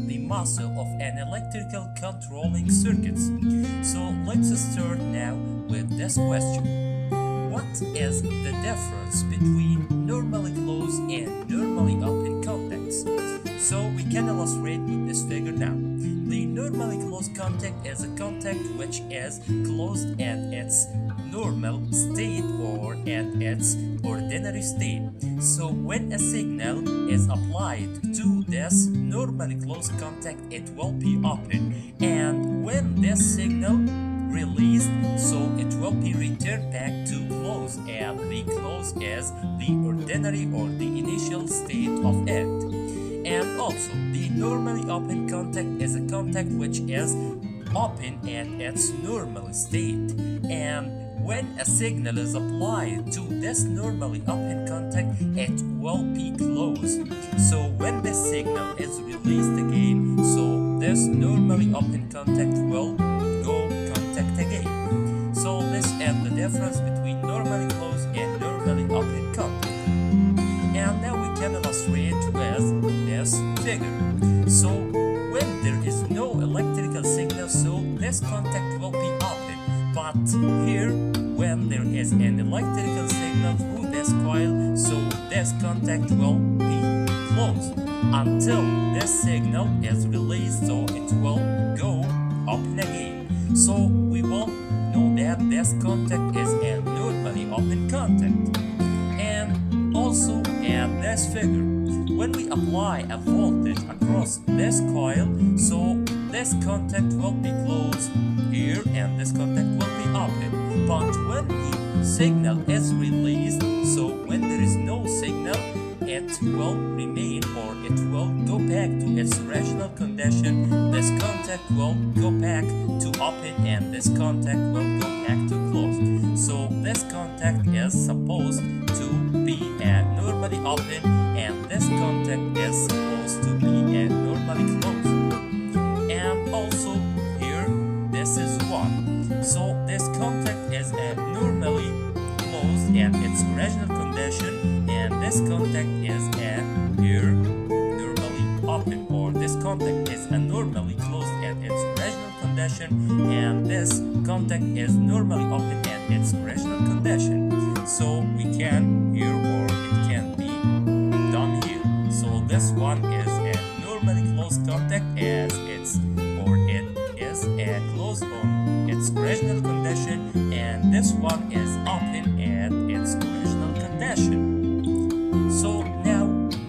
the muscle of an electrical controlling circuits. So let's start now with this question. What is the difference between normally closed and normally open contacts? So we can illustrate with this figure now. The normally closed contact is a contact which is closed at its normal state or at its ordinary state. So when a signal is applied to this normally closed contact, it will be open, and when this signal released, so it will be returned back to close, and the close is the ordinary or the initial state of it. And also the normally open contact is a contact which is open at its normal state, and when a signal is applied to this normally open contact, it will be closed. So when this signal is released again, so this normally open contact will go contact again. So this is the difference between normally closed and normally open contact. And now we can illustrate with this figure. So when there is no electrical signal, so this contact will be open. But here, when there is an electrical signal through this coil, so this contact will be closed until this signal is released, so it will go open again. So we will know that this contact is a normally open contact. And also at this figure, when we apply a voltage across this coil, so this contact will be closed here and this contact will be open. But when the signal is released, so when there is no signal, it will remain or it will go back to its original condition. This contact will go back to open and this contact will go back to closed. So this contact is supposed to be normally open and this contact is supposed to be normally closed. And also here, this is 1. So this contact is normally closed at its original condition, and this contact is here normally open, or this contact is normally closed at its original condition, and this contact is normally open at its original condition. So we can here, or it can be done here. So this one is a normally closed contact as it's, or it is closed on its original condition, and this one is open at its original condition. So now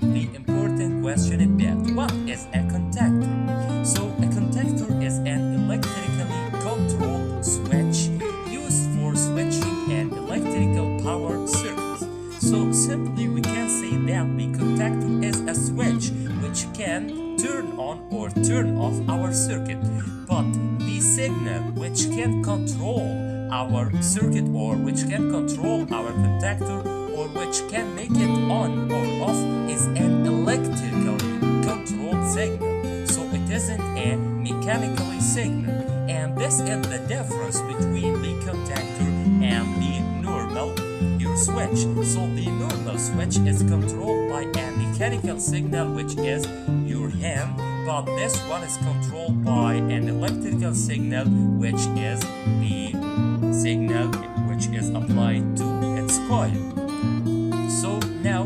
the important question is that what is a contactor? So a contactor is an electrically controlled switch used for switching an electrical power circuit. So simply we can say that the contactor is a switch which can turn on or turn off our circuit, but the signal which can control our circuit or which can control our contactor or which can make it on or off is an electrically controlled signal. So it isn't a mechanically signal, and this is the difference between the contactor and the normal switch. So the normal switch is controlled by a mechanical signal which is your hand, but this one is controlled by an electrical signal which is the signal which is applied to its coil. So now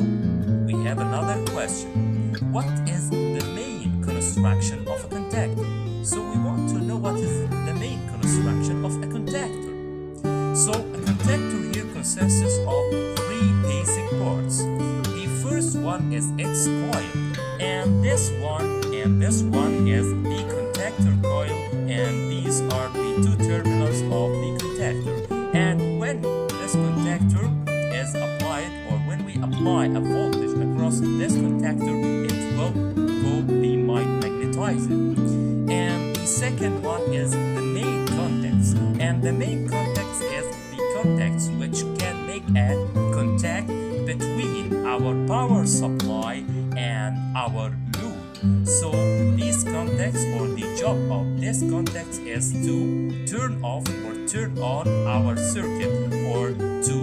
we have another question. What is the main construction of a contactor? So we want to know what is the main construction of a contactor. So a contactor here consists of 3 basic parts. The first one is its coil, and this one is the contactor coil, and these are the 2 terminals of the contactor. And when this contactor is applied, or when we apply a voltage across this contactor, it will be magnetized. And the second one is the main contacts, and the main contacts is the contacts which can make a contact between our power supply and our load. So these contacts, or the job of this contacts, is to turn off or turn on our circuit, or to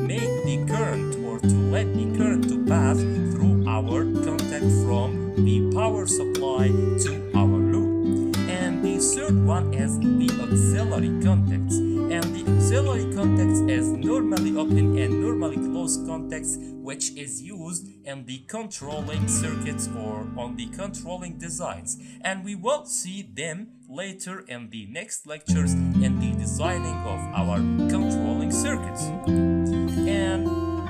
make the current, or to let the current to pass through our contact from the power supply to our third one is the auxiliary contacts, and the auxiliary contacts is normally open and normally closed contacts, which is used in the controlling circuits or on the controlling designs, and we will see them later in the next lectures in the designing of our controlling circuits. And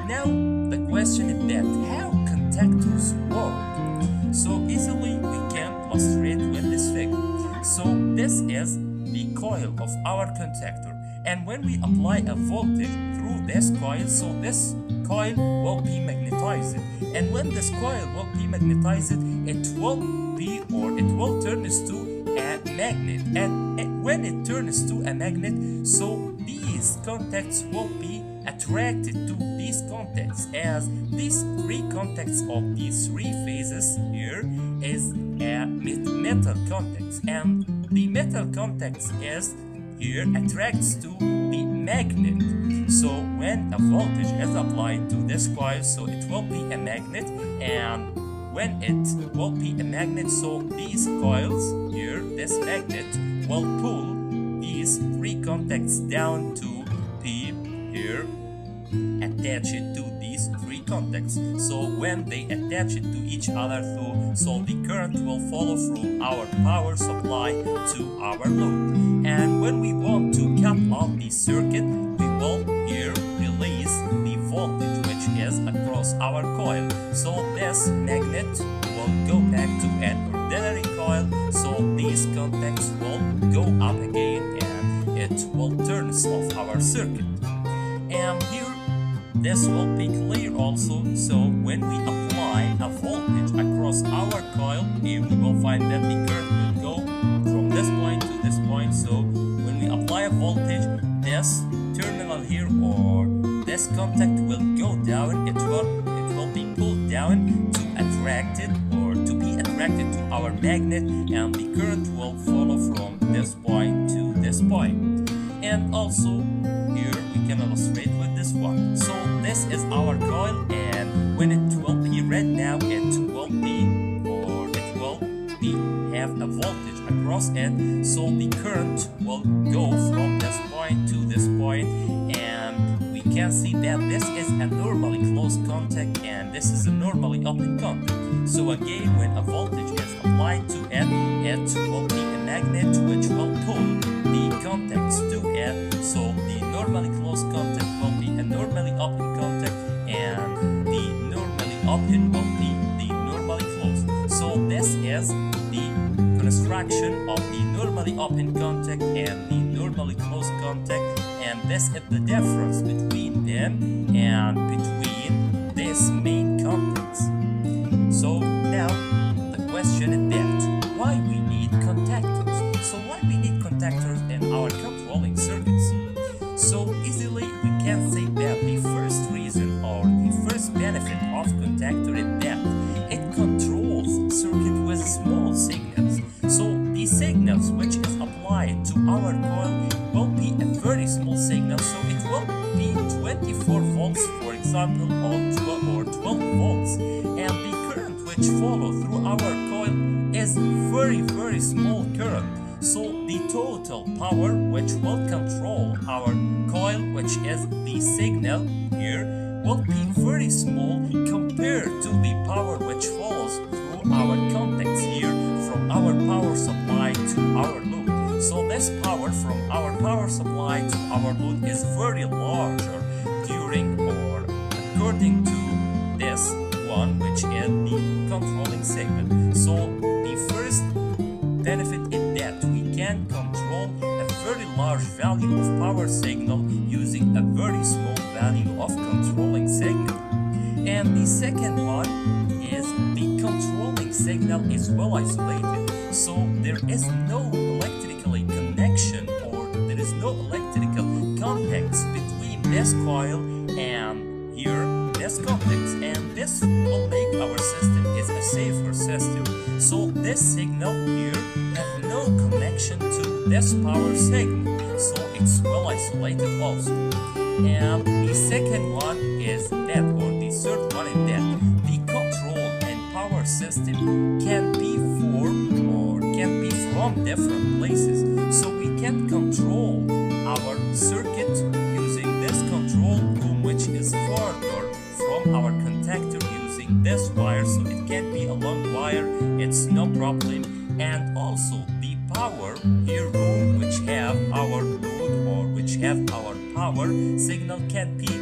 now the question is that how contactors work. So easily we can illustrate with this figure. So this is the coil of our contactor, and when we apply a voltage through this coil, so this coil will be magnetized, and when this coil will be magnetized, it will turn to a magnet, and when it turns to a magnet, so these contacts will be attracted to these contacts, as these three contacts of these three phases here is a metal contacts, and the metal contacts is here attracts to the magnet. So when a voltage is applied to this coil, so it will be a magnet, and when it will be a magnet, so these coils here, this magnet will pull these three contacts down to be here attached to these three contacts. So when they attach it to each other, so the current will follow from our power supply to our load. And when we want to cut off the circuit, we will here release the voltage which is across our coil. So this magnet will go back to an ordinary coil, so these contacts will go up again and it will turn off our circuit. And here this will be clear also. So when we apply a voltage across our coil, here we will find that the current will go from this point to this point. So when we apply a voltage, this terminal here or this contact will go down, it will be pulled down to attract it or to be attracted to our magnet, and the current will follow from this point to this point. And also here we can illustrate with this one. So this is our coil, and when it will be red now, it will have a voltage across it, so the current will go from this point to this point, and we can see that this is a normally closed contact and this is a normally open contact. So again, when a voltage is applied to it, it will be a magnet which will pull the contacts to it. So the normally closed contact will be a normally open contact, and the normally open will be the normally closed. So this is the construction of the normally open contact and the normally closed contact, and this is the difference between them and between these main contacts. So now the question is that why we need contactors. So why we need contactors in our controlling circuits? So easily we can say that the first reason or the first benefit of contactor is that it controls circuit with small signals. So the signals which is applied to our coil will be a very small signal, so it will be 24 volts for example, or 12 volts, and the current which follow through our coil is very small current. So the total power which will control our coil, which is the signal here, will be very small compared to the power which follows through our contacts here from our power supply to our load. So this power from our power supply to our load is very larger during or according to this one, which is the controlling segment. So the first benefit is that we can control a very large value of power signal using a very small value of controlling signal. And the second one is the controlling signal is well isolated, so there is no electrical connection or there is no electrical contacts between this coil and here this contacts, and this will make our system is a safer system. So this signal here have no connection to this power signal, so it's well isolated also. And the second one is that, or the third one is that the control and power system can be formed or can be from from different places, so we can control our circuit using this control room, which is farther from our contactor using this wire. So it can be a long wire, it's no problem. And also the power here room, which have our load or which have our power signal, can be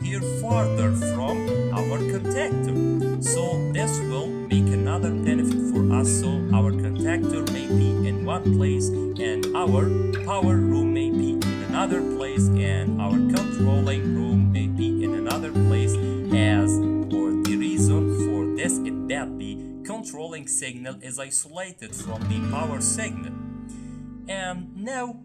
here farther from our contactor. So this will make another benefit for us. So our contactor may be in one place and our power room may be in another place, and our controlling room may be in another place. As for the reason for this is that the controlling signal is isolated from the power signal. And now,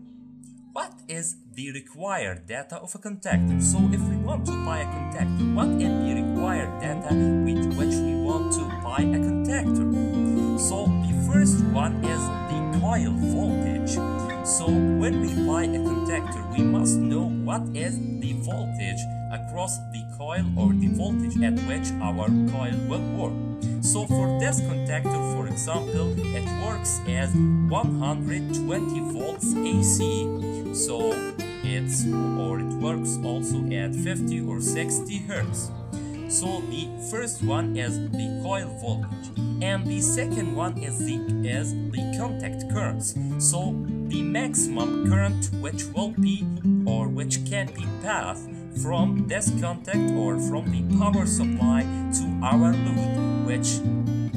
what is the required data of a contactor? So if we want to buy a contactor, what is the required data with which we want to buy a contactor? So the first one is the coil voltage. So when we buy a contactor, we must know what is the voltage across the coil, or the voltage at which our coil will work. So for this contactor, for example, it works as 120 volts AC. So it works also at 50 or 60 hertz. So the first one is the coil voltage, and the second one is the contact currents. So the maximum current which will be or which can be passed from this contact or from the power supply to our load, which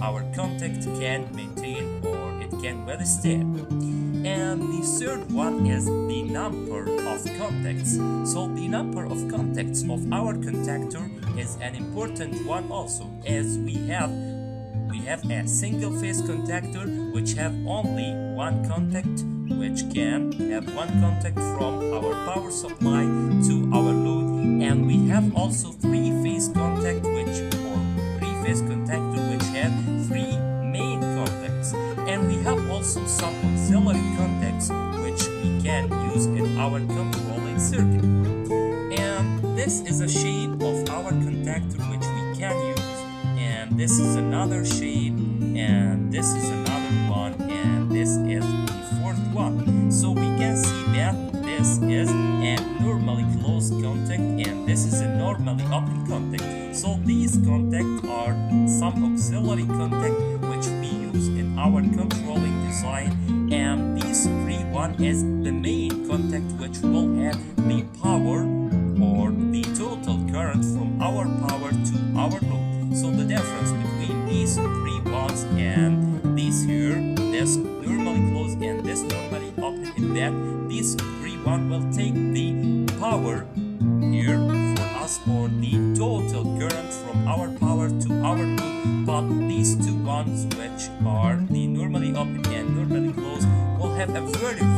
our contact can maintain or it can withstand. And the third one is the number of contacts. So the number of contacts of our contactor is an important one also, as we have a single phase contactor which have only one contact, which can have one contact from our power supply to our load, and we have also three-phase contact three-phase contactor which have three main contacts, and we have also some auxiliary contacts which we can use in our controlling circuit. And this is a shape of our contactor which we can use, and this is another shape, and this is another one, and this is the fourth one. So we can see that this is a normally closed contact and this is a normally open contact. So these contacts are some auxiliary contact which we use in our controlling design, and these three one is the main contact which will have the power or the total current from our power to our load. So the difference between these three ones and these here, this normally closed and this normally open, is that these three one will take the power here for us, or the total current from our power to our load, but these two ones which are the normally open and normally closed will have a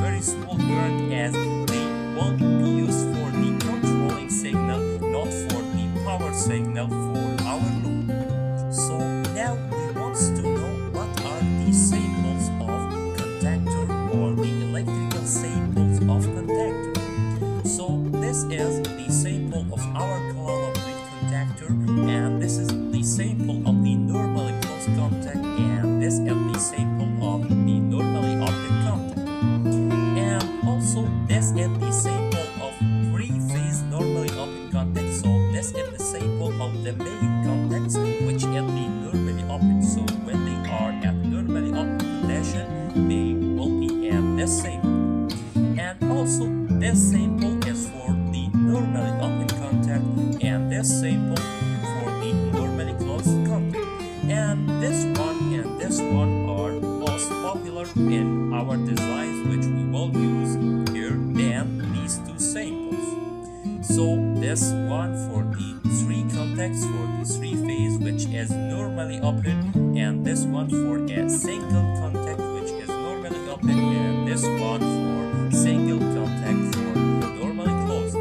very small current, as they will be used for the controlling signal, not for the power signal for our load. So now we want to know what are the samples of contactor, or the electrical samples of contactor. So this is the sample of our coil-operated contactor, and this is the sample of the normally closed contact, and this is the sample of the normally open contact. And also this is the sample of three-phase normally open contact. So this is the sample of the main contacts, which is the normally open. So when they are at normally open condition, they will be at this sample. And also this sample is for the normally open contact, and this sample for the normally closed contact. And this one are most popular in our designs, which we will use here than these two samples. So this one for the three contacts for the three phase, which is normally open, and this one for a single contact which is normally open, and this one for single contact for normally closed.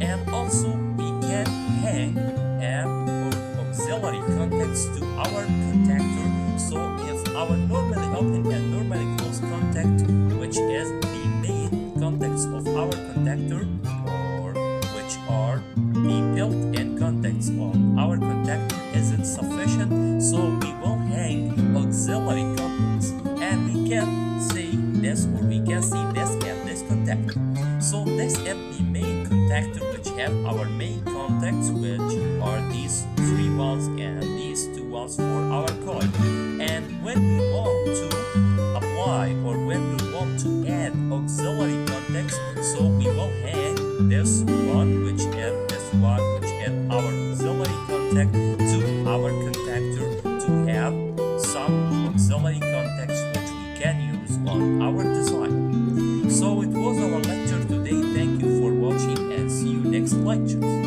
And also we can hang auxiliary contacts to our contactor. So if our normally open and normally closed contact, which is the main contacts of our contactor, or which are the built-in contacts on our contactor, isn't sufficient, so we will hang auxiliary contacts, and we can say this, or we can see this and this contactor. So this is the main contactor, which have our main contacts, which are these three ones and these two ones for our coil. And when we want to apply, or when we want to add auxiliary contacts, so we will hang this one, which is this one, which is our auxiliary contact, to our contactor to have some auxiliary contacts which we can use on our design. So it was our lecture today. Thank you for watching and see you next lectures.